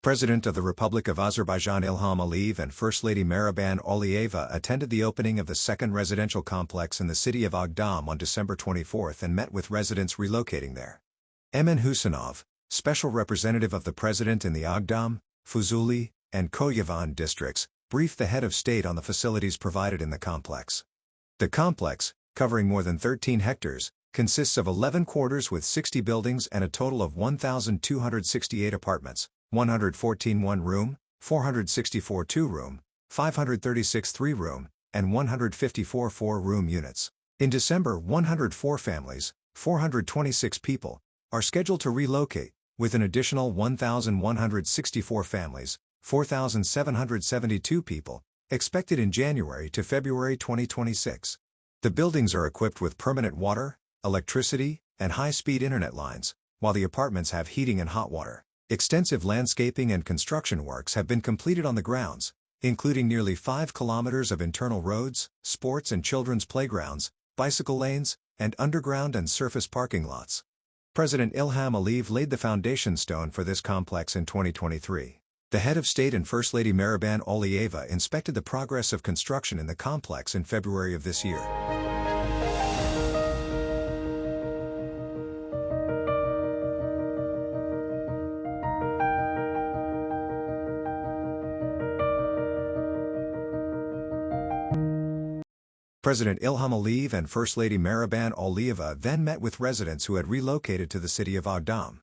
President of the Republic of Azerbaijan Ilham Aliyev and First Lady Mehriban Aliyeva attended the opening of the second residential complex in the city of Agdam on December 24 and met with residents relocating there. Emin Husanov, special representative of the president in the Agdam, Fuzuli, and Koyevan districts, briefed the head of state on the facilities provided in the complex. The complex, covering more than 13 hectares, consists of 11 quarters with 60 buildings and a total of 1,268 apartments, 114 one-room, 464 two-room, 536 three-room, and 154 four-room units. In December, 104 families, 426 people, are scheduled to relocate, with an additional 1,164 families, 4,772 people, expected in January to February 2026. The buildings are equipped with permanent water, electricity, and high-speed internet lines, while the apartments have heating and hot water. Extensive landscaping and construction works have been completed on the grounds, including nearly 5 kilometers of internal roads, sports and children's playgrounds, bicycle lanes, and underground and surface parking lots. President Ilham Aliyev laid the foundation stone for this complex in 2023. The head of state and First Lady Mehriban Aliyeva inspected the progress of construction in the complex in February of this year. President Ilham Aliyev and First Lady Mehriban Aliyeva then met with residents who had relocated to the city of Agdam.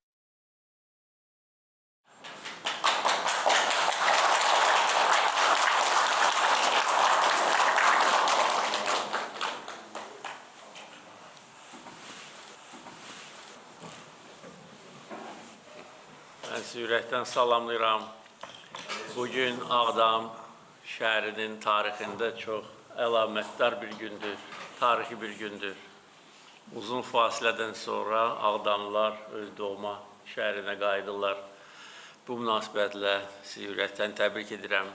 Ben sizi ürəkdən salamlayıram. Bugün Ağdam şəhərinin tarixində çox əlamətdar bir gündür, tarixi bir gündür. Uzun fasilədən sonra Ağdamlılar öz doğma şəhərinə qayıdırlar. Bu münasibətlə sizi ürəkdən təbrik edirəm.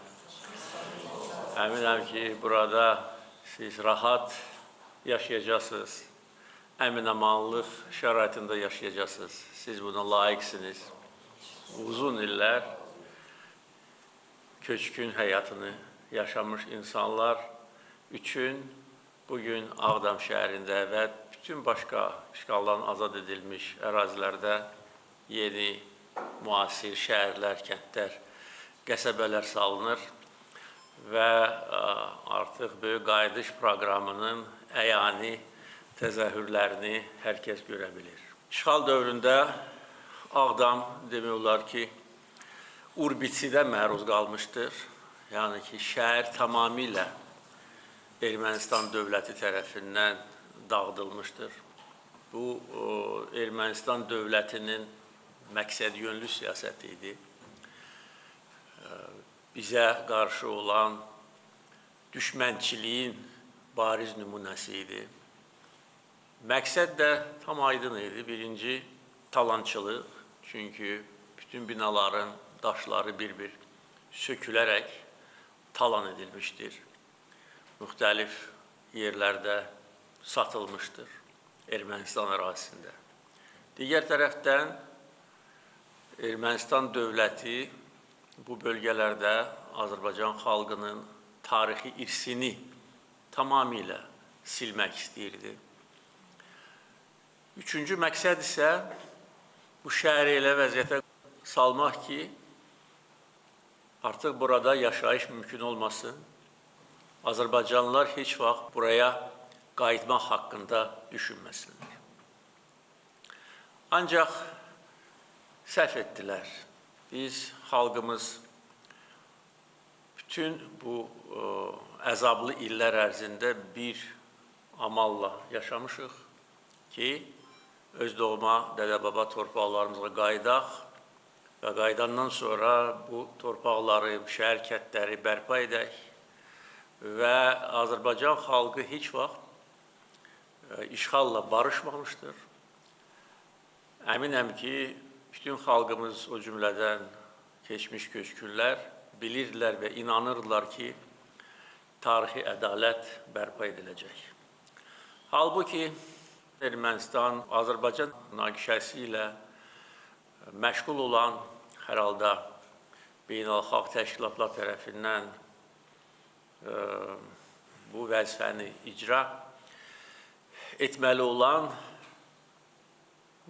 Əminəm ki, burada siz rahat yaşayacaqsınız, əmin-amanlıq şəraitində yaşayacaqsınız. Siz buna layiqsiniz. Uzun illər köçkün həyatını yaşamış insanlar üçün bugün Ağdam şəhərində və bütün başqa işğaldan azad edilmiş ərazilərdə yeni, müasir şəhərlər, kəndlər, qəsəbələr salınır və artıq böyük qayıdış proqramının əyani təzahürlərini hər kəs görə bilir. İşğal dövründə Ağdam demək olar ki, urbisidə məruz qalmışdır. Yəni ki, şəhər tamamilə Ermənistan dövləti tərəfindən dağıdılmışdır. Bu, Ermənistan dövlətinin məqsədyönlü siyasəti idi. Bizə qarşı olan düşmənçiliyin bariz nümunəsi idi. Məqsəd də tam aydın idi. Birinci, talançılıq. Çünki bütün binaların daşları bir-bir sökülərək talan edilmişdir. Müxtəlif yerlərdə satılmışdır Ermənistan ərazisində. Digər tərəfdən Ermənistan dövləti bu bölgələrdə Azərbaycan xalqının tarixi irsini tamamilə silmək istəyirdi. Üçüncü məqsəd isə bu şəhəri elə vəziyyətə salmaq ki, artıq burada yaşayış mümkün olmasın. Azərbaycanlılar heç vaxt buraya qayıtmaq haqqında düşünməsinlər. Ancaq səhv etdilər. Biz, xalqımız bütün bu əzablı illər ərzində bir amalla yaşamışıq ki, öz doğma dədə-baba torpaqlarımıza qayıdaq və qayıdandan sonra bu torpaqları, şəhər kəndləri bərpa edək və Azərbaycan xalqı heç vaxt işğalla barışmamışdır. Əminəm ki, bütün xalqımız o cümlədən keçmiş köçkünlər bilirdilər və inanırdılar ki, tarixi ədalət bərpa ediləcək. Halbuki Ermənistan, Azərbaycan münaqişəsi ilə məşğul olan hər halda beynəlxalq təşkilatlar tərəfindən bu vəzifəni icra etməli olan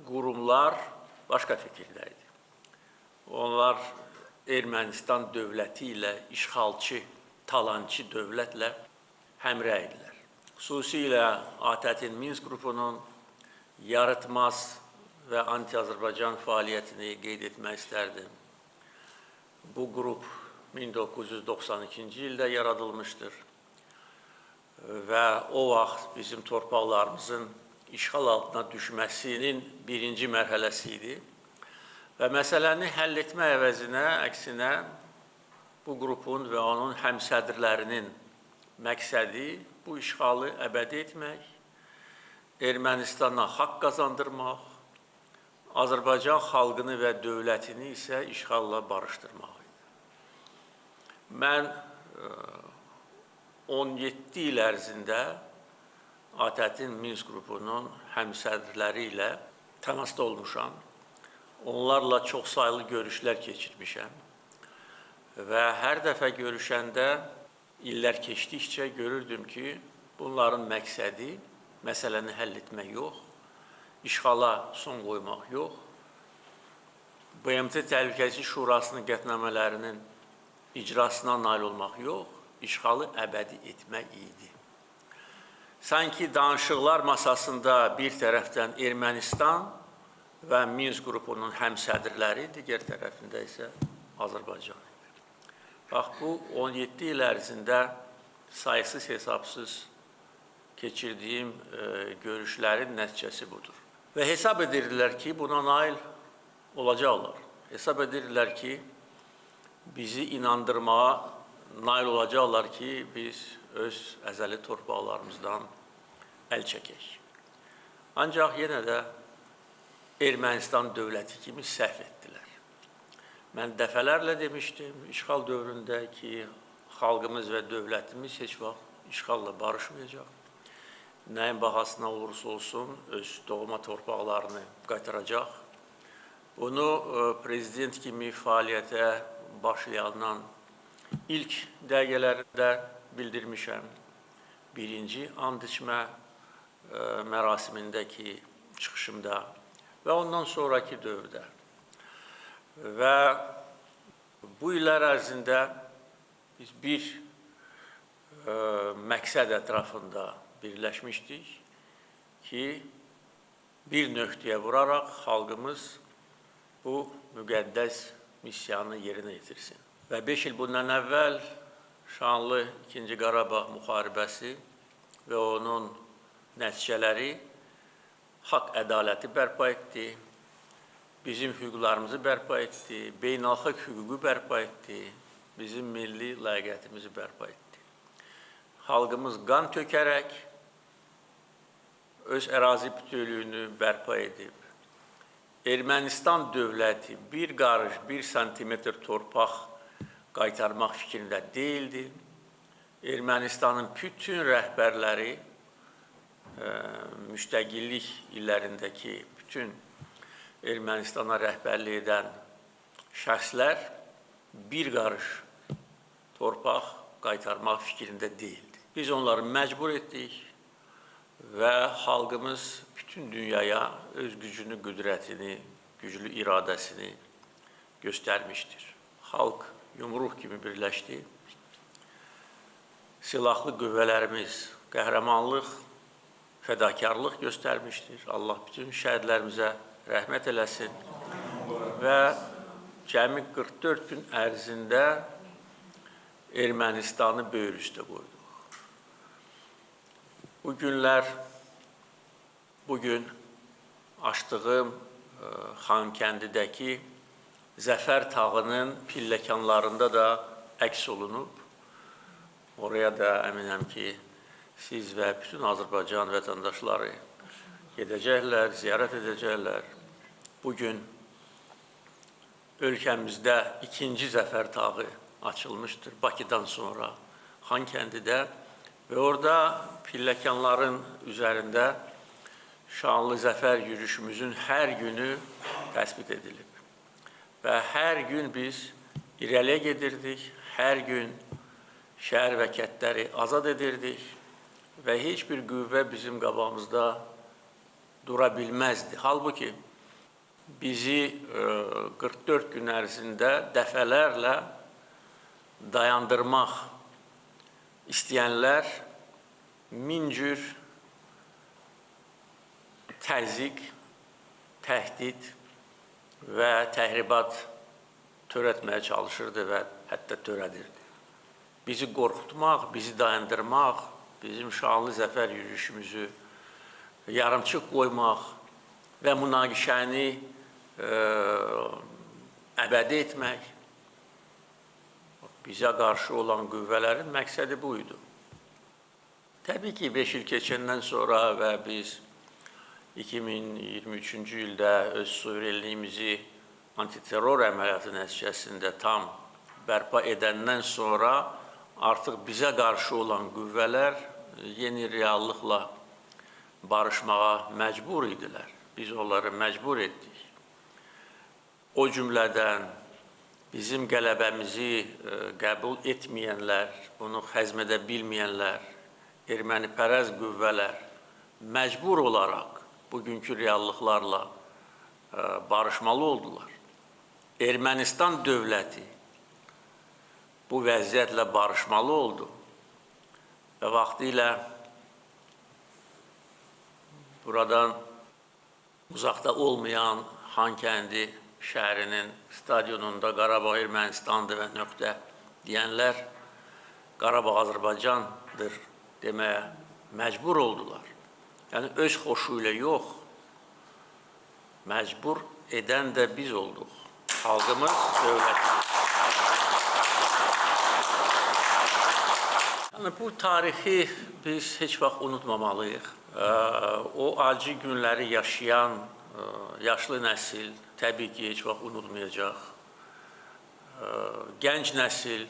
qurumlar başqa fikirdə idi. Onlar Ermənistan dövləti ilə, işğalçı, talançı dövlətlə həmrəydirlər. Xüsusilə ATƏT-in Minsk qrupunun yaratmaz və anti-Azərbaycan fəaliyyətini qeyd etmək istərdim. Bu qrup 1992-ci ildə yaradılmışdır və o vaxt bizim torpaqlarımızın işğal altına düşməsinin birinci mərhələsi idi və məsələni həll etmə əvəzinə, əksinə bu qrupun və onun həmsədrlərinin məqsədi bu işğalı əbədi etmək, Ermənistana haqq qazandırmaq, Azərbaycan xalqını və dövlətini isə işğalla barışdırmaq idi. Mən 17 il ərzində ATƏT-in Minsk qrupunun həmsədrləri ilə təmasda olmuşam. Onlarla çox saylı görüşlər keçirmişəm və hər dəfə görüşəndə illər keçdikcə görürdüm ki, bunların məqsədi məsələni həll etmək yox, işğala son qoymaq yox, BMT Təhlükəsizlik Şurasının qətnamələrinin icrasına nail olmaq yox, işğalı əbədi etmək idi. Sanki danışıqlar masasında bir tərəfdən Ermənistan və Minsk qrupunun həmsədrləri, digər tərəfində isə Azərbaycan idi. Bax, bu 17 il ərzində sayısız hesabsız keçirdiyim görüşlərin nəticəsi budur. Və hesab edirlər ki, buna nail olacaqlar. Hesab edirlər ki, bizi inandırmağa nail olacaqlar ki, biz öz əzəli torpaqlarımızdan əl çəkək. Ancaq yenə də Ermənistan dövləti kimi səhv etdilər. Mən dəfələrlə demişdim, işğal dövründə ki, xalqımız və dövlətimiz heç vaxt işğalla barışmayacaq. Nəyin bahasına olursa olsun, öz doğma torpaqlarını qaytaracaq. Bunu prezident kimi fəaliyyətə başlayandan ilk dəqiqələrdə bildirmişəm. Birinci and içmə mərasimindəki çıxışımda və ondan sonraki dövrdə. Və bu illər ərzində biz bir məqsəd ətrafında birləşmişdik ki, bir nöqtəyə vuraraq xalqımız bu müqəddəs missiyanı yerinə yetirsin. Və 5 il bundan əvvəl şanlı 2-ci Qarabağ müharibəsi və onun nəticələri haqq ədaləti bərpa etdi, bizim hüquqlarımızı bərpa etdi, beynəlxalq hüququ bərpa etdi, bizim milli layiqiyyətimizi bərpa etdi. Xalqımız qan tökərək öz ərazi bütövlüyünü bərpa edib, Ermənistan dövləti bir qarış, 1 santimetr torpaq qaytarmaq fikrində deyildi. Ermənistanın bütün rəhbərləri, müstəqillik illərindəki bütün Ermənistana rəhbərlik edən şəxslər bir qarış torpaq qaytarmaq fikrində deyildi. Biz onları məcbur etdik və xalqımız bütün dünyaya öz gücünü, qüdrətini, güclü iradəsini göstərmişdir. Xalq yumruq kimi birləşdi. Silahlı qüvvələrimiz qəhrəmanlıq, fədakarlıq göstərmişdir. Allah bütün şəhidlərimizə rəhmət eləsin və cəmi 44 gün ərzində Ermənistanı böyür üstə qoyduq. Bu günlər, bugün açdığım Xankəndidəki Zəfər tağının pilləkanlarında da əks olunub. Oraya da əminəm ki, siz və bütün Azərbaycan vətəndaşları gedəcəklər, ziyarət edəcəklər. Bugün ölkəmizdə 2-ci Zəfər tağı açılmışdır Bakıdan sonra Xankəndidə və orada pilləkanların üzərində şanlı zəfər yürüyüşümüzün hər günü təsbit edilib. Və hər gün biz irəliyə gedirdik, hər gün şəhər və kəndləri azad edirdik və heç bir qüvvə bizim qabağımızda dura bilməzdi. Halbuki bizi 44 gün ərzində dəfələrlə dayandırmaq istəyənlər min cür təzyiq, təhdid və təhribat törətməyə çalışırdı və hətta törədirdi. Bizi qorxutmaq, bizi dayandırmaq, bizim şanlı zəfər yürüyüşümüzü yarımçıq qoymaq və münaqişəni əbədi etmək bizə qarşı olan qüvvələrin məqsədi bu idi. Təbii ki, 5 il keçəndən sonra və biz 2023-cü ildə öz suverenliyimizi antiterror əməliyyatı nəticəsində tam bərpa edəndən sonra artıq bizə qarşı olan qüvvələr yeni reallıqla barışmağa məcbur idilər. Biz onları məcbur etdik. O cümlədən bizim qələbəmizi qəbul etməyənlər, bunu həzm edə bilməyənlər, ermənipərəz qüvvələr məcbur olaraq bugünkü reallıqlarla barışmalı oldular. Ermənistan dövləti bu vəziyyətlə barışmalı oldu və vaxtilə buradan uzaqda olmayan Xankəndi şəhərinin stadionunda Qarabağ Ermənistandır və nöqtə deyənlər Qarabağ Azərbaycandır deməyə məcbur oldular. Yəni, öz xoşu ilə yox, məcbur edən də biz olduq. Xalqımız, dövlətimiz. Yəni, bu tarixi biz heç vaxt unutmamalıyıq. O acı günləri yaşayan yaşlı nəsil təbii ki, heç vaxt unutmayacaq. Gənc nəsil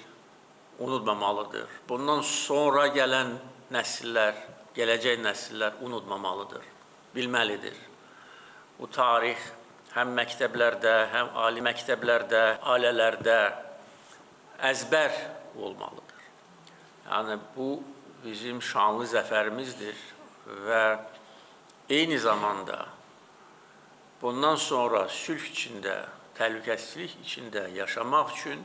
unutmamalıdır. Bundan sonra gələn nəsillər, gələcək nəsillər unutmamalıdır, bilməlidir. Bu tarix həm məktəblərdə, həm ali məktəblərdə, ailələrdə əzbər olmalıdır. Yəni, bu bizim şanlı zəfərimizdir və eyni zamanda bundan sonra sülh içində, təhlükəsizlik içində yaşamaq üçün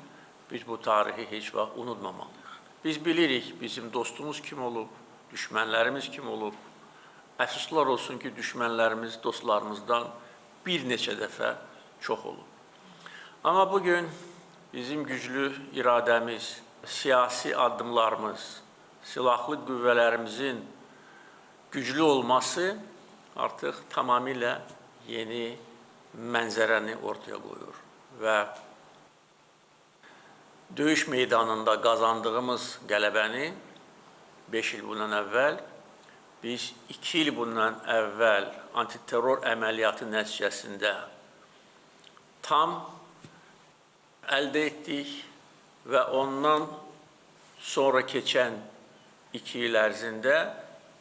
biz bu tarixi heç vaxt unutmamalıyıq. Biz bilirik bizim dostumuz kim olub, düşmənlərimiz kim olub. Əfsuslar olsun ki, düşmənlərimiz dostlarımızdan bir neçə dəfə çox olub. Amma bugün bizim güclü iradəmiz, siyasi addımlarımız, silahlı qüvvələrimizin güclü olması artıq tamamilə yeni mənzərəni ortaya qoyur və döyüş meydanında qazandığımız qələbəni 5 il bundan əvvəl, biz 2 il bundan əvvəl antiterror əməliyyatı nəticəsində tam əldə etdik və ondan sonra keçən 2 il ərzində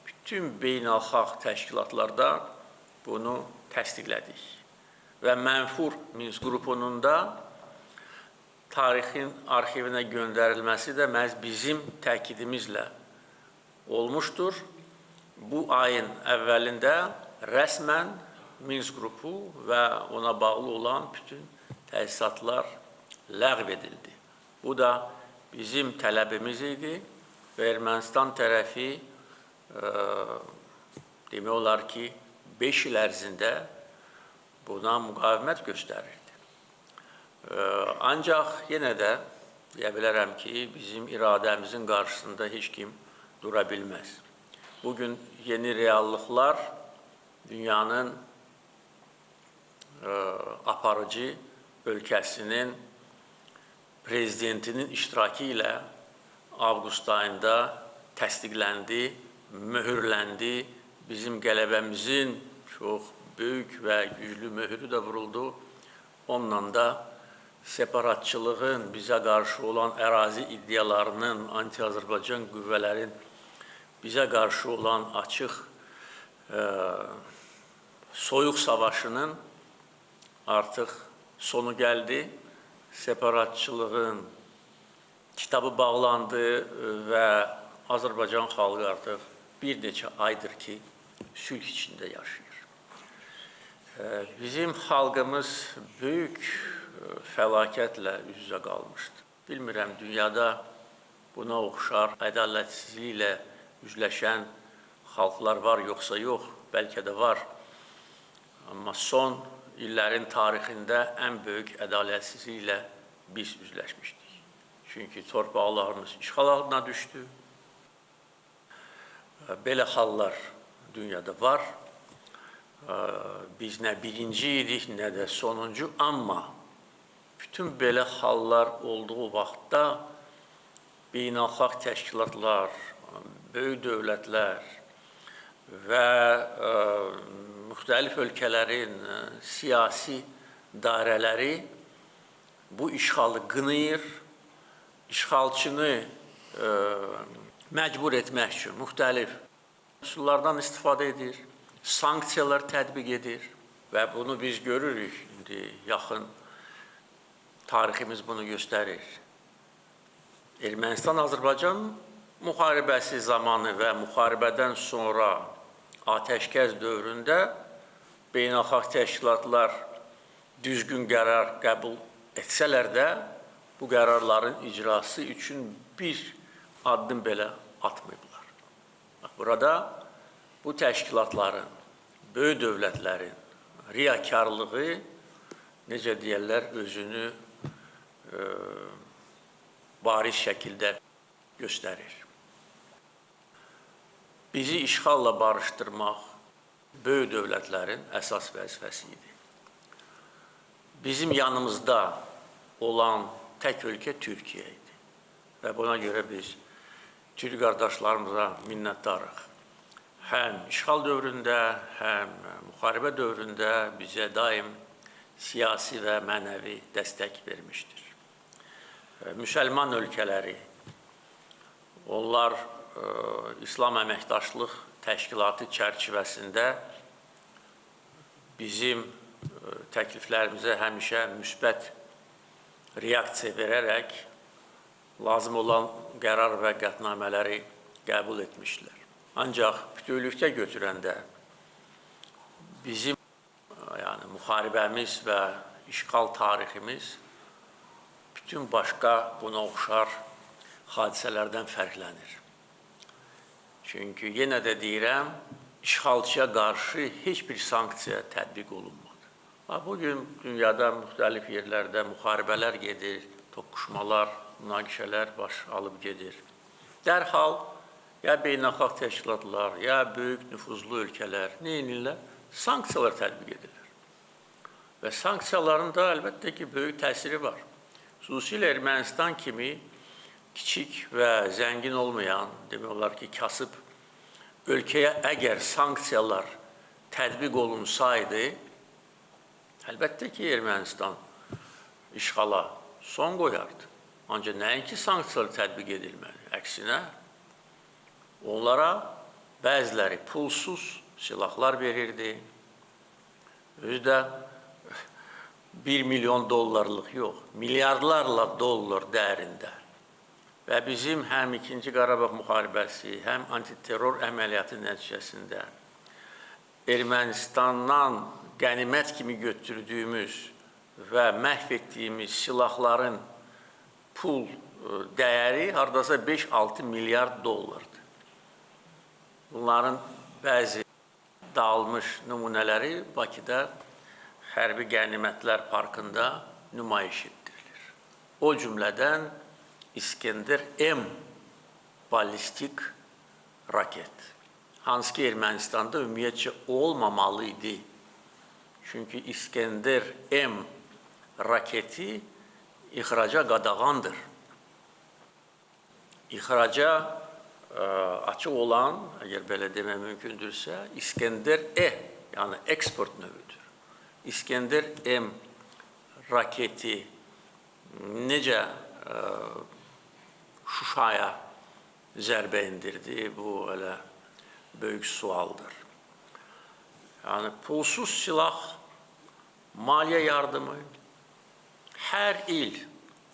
bütün beynəlxalq təşkilatlarda bunu təsdiqlədik. Və mənfur Minsk qrupunun da tarixin arxivinə göndərilməsi də məhz bizim təkidimizlə olmuşdur. Bu ayın əvvəlində rəsmən Minsk qrupu və ona bağlı olan bütün təsisatlar ləğv edildi. Bu da bizim tələbimiz idi və Ermənistan tərəfi demək olar ki, 5 il ərzində buna müqavimət göstərirdi. Ancaq yenə də deyə bilərəm ki, bizim iradəmizin qarşısında heç kim dura bilməz. Bugün yeni reallıqlar dünyanın aparıcı ölkəsinin prezidentinin iştirakı ilə avqust ayında təsdiqləndi, möhürləndi. Bizim qələbəmizin çox böyük və güclü möhürü də vuruldu. Onunla da separatçılığın, bizə qarşı olan ərazi iddialarının, anti-Azərbaycan qüvvələrin bizə qarşı olan açıq soyuq savaşının artıq sonu gəldi separatçılığın kitabı bağlandı və Azərbaycan xalqı artıq bir neçə aydır ki, sülh içində yaşayır. Bizim xalqımız böyük fəlakətlə üz-üzə qalmışdı. Bilmirəm, dünyada buna oxşar ədalətsizliklə üzləşən xalqlar var, yoxsa yox, bəlkə də var. Amma son illərin tarixində ən böyük ədalətsizliklə biz üzləşmişdik. Çünki torpaqlarımız işğal altına düşdü. Belə hallar dünyada var. Biz nə birinci idik, nə də sonuncu, amma bütün belə hallar olduğu vaxtda beynəlxalq təşkilatlar, böyük dövlətlər və müxtəlif ölkələrin siyasi dairələri bu işğalı qınayır, işğalçını məcbur etmək üçün müxtəlif üsullardan istifadə edir, sanksiyalar tətbiq edir və bunu biz görürük. İndi yaxın tariximiz bunu göstərir. Ermənistan-Azərbaycan müharibəsi zamanı və müharibədən sonra atəşkəs dövründə beynəlxalq təşkilatlar düzgün qərar qəbul etsələr də bu qərarların icrası üçün bir addım belə atmayıblar. Burada bu təşkilatların, böyük dövlətlərin riyakarlığı, necə deyərlər, özünü bariz şəkildə göstərir. Bizi işğalla barışdırmaq böyük dövlətlərin əsas vəzifəsi idi. Bizim yanımızda olan tək ölkə Türkiyə idi və buna görə biz Türk qardaşlarımıza minnətdarıq. Həm işğal dövründə, həm müharibə dövründə bizə daim siyasi və mənəvi dəstək vermişdir. Müsəlman ölkələri, onlar İslam Əməkdaşlıq Təşkilatı çərçivəsində bizim təkliflərimizə həmişə müsbət reaksiya verərək lazım olan qərar və qətnamələri qəbul etmişlər. Ancaq bütövlükdə götürəndə bizim müharibəmiz və işğal tariximiz bütün başqa buna oxşar hadisələrdən fərqlənir. Çünki yenə də deyirəm, işğalçıya qarşı heç bir sanksiya tətbiq olunmadı. Bugün dünyada müxtəlif yerlərdə müharibələr gedir, toqquşmalar, münaqişələr baş alıb gedir. Dərhal ya beynəlxalq təşkilatlar, ya böyük nüfuzlu ölkələr nə edirlər? Sanksiyalar tətbiq edirlər. Və sanksiyaların da əlbəttə ki, böyük təsiri var. Xüsusilə Ermənistan kimi kiçik və zəngin olmayan, demək olar ki, kasıb ölkəyə əgər sanksiyalar tətbiq olunsaydı, əlbəttə ki, Ermənistan işğala son qoyardı. Ancaq nəinki sanksiyalar tətbiq edilməli, əksinə onlara bəziləri pulsuz silahlar verirdi. Özü də 1 milyon dollarlıq yox, milyardlarla dollar dəyərində. Və bizim həm 2-ci Qarabağ müharibəsi, həm antiterror əməliyyatı nəticəsində Ermənistandan qənimət kimi götürdüyümüz və məhv etdiyimiz silahların pul dəyəri hardasa 5-6 milyard dollardır. Bunların bəzi dağılmış nümunələri Bakıda Hərbi Qənimətlər Parkında nümayiş etdirilir. O cümlədən İskəndər M ballistik raket. Hansı ki, Ermənistanda ümumiyyətcə olmamalı idi. Çünki İskəndər M raketi ixraca qadağandır. İxraca açıq olan, əgər belə demək mümkündürsə, İskəndər E, yəni eksport növüdür. İskəndər M raketi necə Şuşaya zərbə indirdi, bu elə böyük sualdır. Yəni, pulsuz silah, maliyyə yardımı, Her il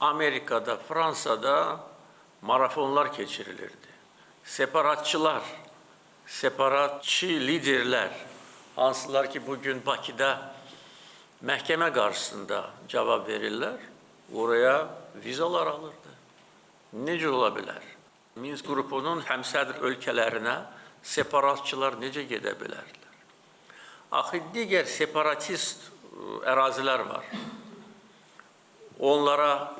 Amerika'da, Fransa'da marafonlar keçirilirdi. Separatçılar, separatçı liderler, hansılar ki bugün Bakı'da məhkəmə qarşısında cavab verirlər, oraya vizalar alırdı. Necə ola bilər? Minsk qrupunun həmsədr ölkələrinə separatçılar necə gedə bilərlər? Axı digər separatist ərazilər var. Onlara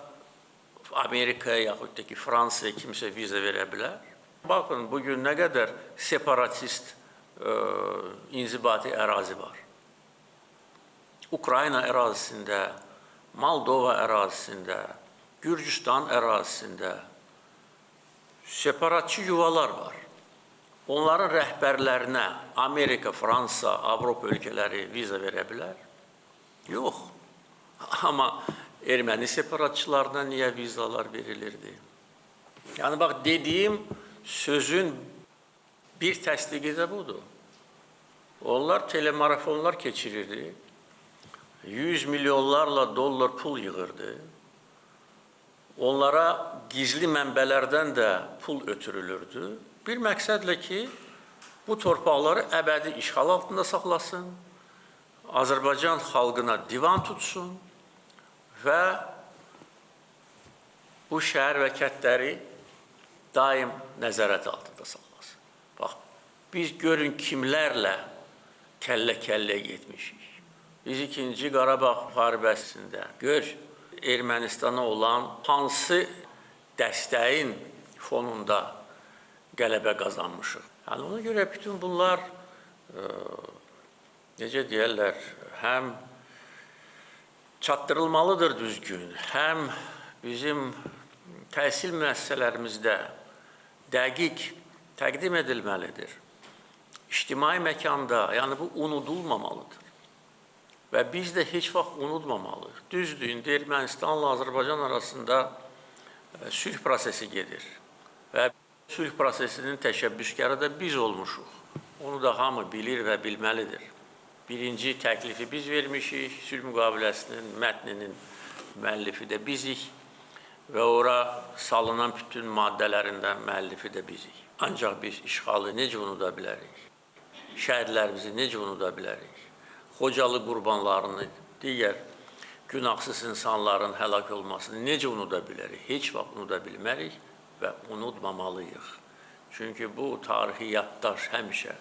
Amerikaya yaxud da ki Fransaya kimsə viza verə bilər. Baxın, bugün nə qədər separatist inzibati ərazi var. Ukrayna ərazisində, Moldova ərazisində, Gürcüstan ərazisində separatçı yuvalar var. Onların rəhbərlərinə Amerika, Fransa, Avropa ölkələri viza verə bilər? Yox. Amma erməni separatçılarına niyə vizalar verilirdi? Yəni, bax, dediyim sözün bir təsdiqi də budur. Onlar telemarafonlar keçirirdi. 100 milyonlarla dollar pul yığırdı. Onlara gizli mənbələrdən də pul ötürülürdü. Bir məqsədlə ki, bu torpaqları əbədi işğal altında saxlasın, Azərbaycan xalqına divan tutsun və bu şəhər və kəndləri daim nəzarət altında saxlasın. Bax, biz görün kimlərlə kəllə-kəlləyə getmişik. Biz 2-ci Qarabağ müharibəsində gör, Ermənistana olan hansı dəstəyin fonunda qələbə qazanmışıq. Yəni, ona görə bütün bunlar, necə deyərlər, həm çatdırılmalıdır düzgün, həm bizim təhsil müəssisələrimizdə dəqiq təqdim edilməlidir. İctimai məkanda, yəni bu unudulmamalıdır. Və biz də heç vaxt unutmamalıyıq. Düzdür, indi Ermənistanla Azərbaycan arasında sülh prosesi gedir. Və sülh prosesinin təşəbbüskarı da biz olmuşuq. Onu da hamı bilir və bilməlidir. Birinci təklifi biz vermişik, sülh müqaviləsinin, mətninin müəllifi də bizik və ora salınan bütün maddələrindən müəllifi də bizik. Ancaq biz işğalı necə unuda bilərik? Şəhidlərimizi necə unuda bilərik? Xocalı qurbanlarını, digər günahsız insanların həlak olmasını necə unuda bilərik? Heç vaxt unuda bilmərik və unutmamalıyıq. Çünki bu tarixi yaddaş həmişə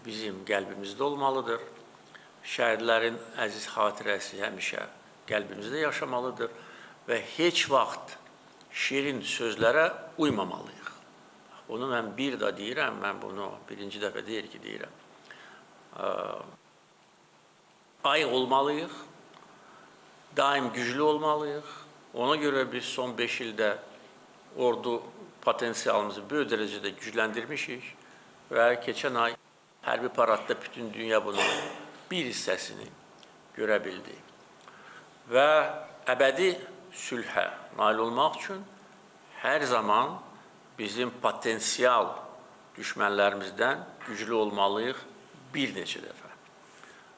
bizim qəlbimizdə olmalıdır. Şəhidlərin əziz xatirəsi həmişə qəlbimizdə yaşamalıdır və heç vaxt şirin sözlərə uymamalıyıq. Bunu mən bir də deyirəm, mən bunu birinci dəfə deyir ki, deyirəm. Ayıq olmalıyıq, daim güclü olmalıyıq. Ona görə biz son 5 ildə ordu potensialımızı böyük dərəcədə gücləndirmişik və keçən ay hərbi paradda bütün dünya bunun bir hissəsini görə bildi. Və əbədi sülhə nail olmaq üçün hər zaman bizim potensial düşmənlərimizdən güclü olmalıyıq bir neçə dəfə.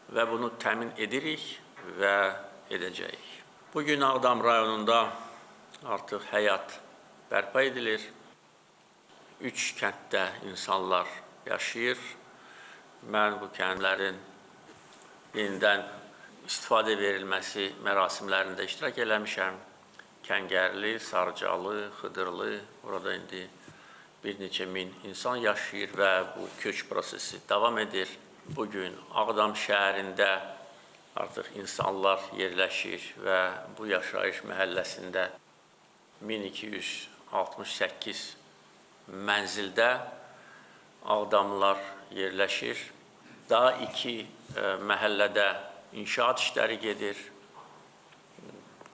Və bunu təmin edirik və edəcəyik. Bugün Ağdam rayonunda artıq həyat bərpa edilir. 3 kənddə insanlar yaşayır. Mən bu kəndlərin yenidən istifadə verilməsi mərasimlərində iştirak eləmişəm. Kəngərli, Sarcalı, Xıdırlı, orada indi bir neçə min insan yaşayır və bu köç prosesi davam edir. Bugün Ağdam şəhərində artıq insanlar yerləşir və bu yaşayış məhəlləsində 1268 mənzildə Ağdamlılar yerləşir. Daha 2 məhəllədə inşaat işləri gedir.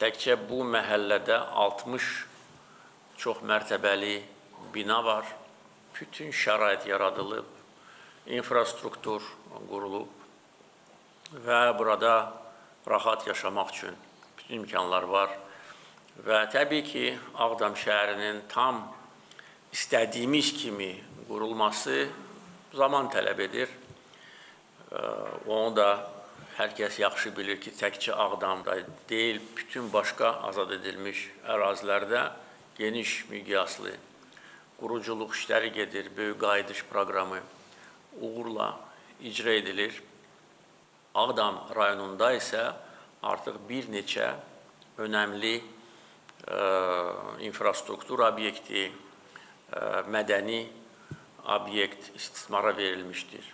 Təkcə bu məhəllədə 60 çox mərtəbəli bina var. Bütün şərait yaradılıb, infrastruktur qurulub və burada rahat yaşamaq üçün bütün imkanlar var. Və təbii ki, Ağdam şəhərinin tam istədiyimiz kimi qurulması zaman tələb edir. Onu da Hər kəs yaxşı bilir ki, təkcə Ağdamda deyil, bütün başqa azad edilmiş ərazilərdə geniş miqyaslı quruculuq işləri gedir, böyük qayıdış proqramı uğurla icra edilir. Ağdam rayonunda isə artıq bir neçə önəmli infrastruktur obyekti, mədəni obyekt istismara verilmişdir.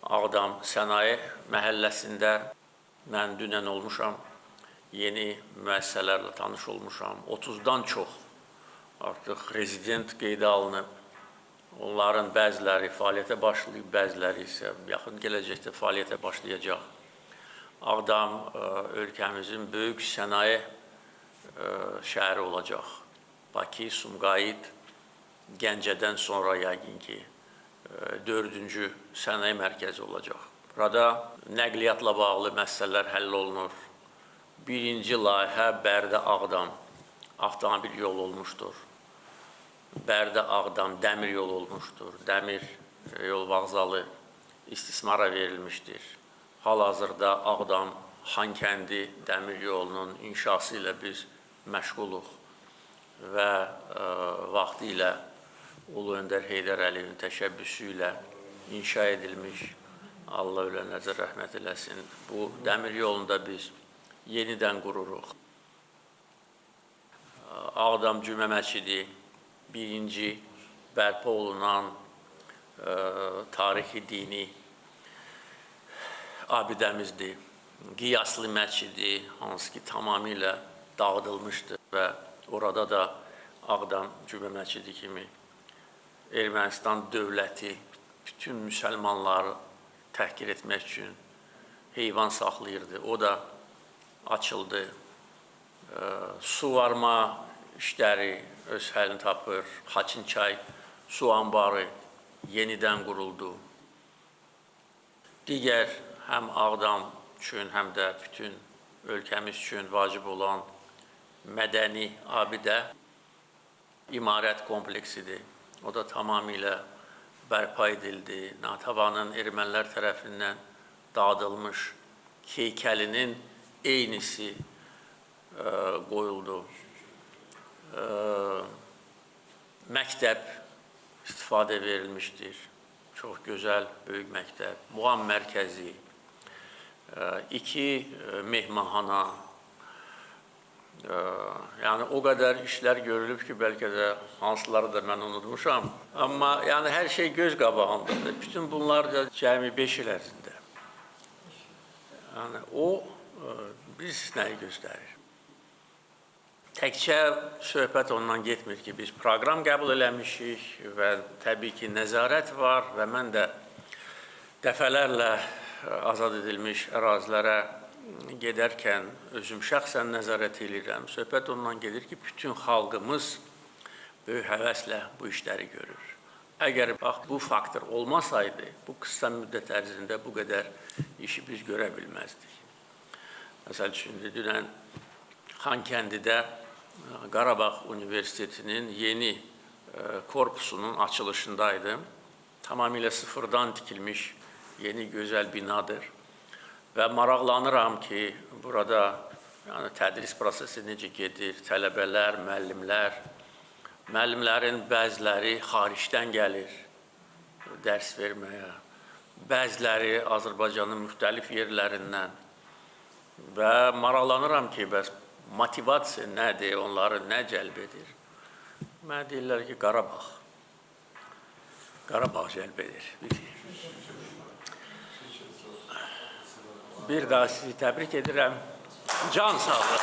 Ağdam Sənaye Məhəlləsində mən dünən olmuşam, yeni müəssisələrlə tanış olmuşam. 30-dan çox artıq rezident qeydə alınıb. Onların bəziləri fəaliyyətə başlayıb, bəziləri isə yaxın gələcəkdə fəaliyyətə başlayacaq. Ağdam ölkəmizin böyük sənaye şəhəri olacaq. Bakı, Sumqayıt, Gəncədən sonra yəqin ki, 4-cü sənaye mərkəzi olacaq. Burada nəqliyyatla bağlı məsələlər həll olunur. Birinci layihə Bərdə-Ağdam avtomobil yolu olmuşdur. Bərdə-Ağdam dəmir yolu olmuşdur. Dəmir yol vağzalı istismara verilmişdir. Hal-hazırda Ağdam Xankəndi dəmir yolunun inşası ilə biz məşğuluq və vaxtı ilə Ulu Öndər Heydər Əliyevin təşəbbüsü ilə inşa edilmiş, Allah ölənlərə rəhmət eləsin, bu dəmir yolunda biz yenidən qururuq. Ağdam Cümə Məscidi birinci bərpa olunan tarixi dini abidəmizdir. Qiyaslı Məscidi, hansı ki tamamilə dağıdılmışdır və orada da Ağdam Cümə Məscidi kimi Ermənistan dövləti bütün müsəlmanları təhqir etmək üçün heyvan saxlayırdı. O da açıldı. Su varma işləri öz həlini tapır. Xaçınçay su anbarı yenidən quruldu. Digər həm Ağdam üçün, həm də bütün ölkəmiz üçün vacib olan mədəni abidə imarət kompleksidir. O da tamamilə bərpa edildi. Natəvanın ermənilər tərəfindən dağıdılmış heykəlinin eynisi qoyuldu. Məktəb istifadə verilmişdir. Çox gözəl, böyük məktəb. Muğam mərkəzi, 2 mehmanxana, yəni o qədər işlər görülüb ki, bəlkə də hansıları da mən unutmuşam. Amma yəni hər şey göz qabağındadır. Bütün bunlar da cəmi 5 il ərzində. Yəni o biz nəyi göstərir? Təkcə söhbət ondan getmir ki, biz proqram qəbul eləmişik və təbii ki, nəzarət var və mən də dəfələrlə azad edilmiş ərazilərə gedərkən özüm şəxsən nəzarət edirəm. Söhbət ondan gedir ki, bütün xalqımız böyük həvəslə bu işləri görür. Əgər bax, bu faktor olmasaydı, bu qısa müddət ərzində bu qədər işi biz görə bilməzdik. Məsəl üçün, dünən Xankəndidə Qarabağ Universitetinin yeni korpusunun açılışındaydım. Tamamilə sıfırdan tikilmiş yeni gözəl binadır. Və maraqlanıram ki, burada tədris prosesi necə gedir, tələbələr, müəllimlərin bəziləri xaricdən gəlir dərs verməyə, bəziləri Azərbaycanın müxtəlif yerlərindən və maraqlanıram ki, bəs motivasiya nədir, onları nə cəlb edir? Mənə deyirlər ki, Qarabağ cəlb edir. Bir daha sizi təbrik edirəm. Can sağlığı.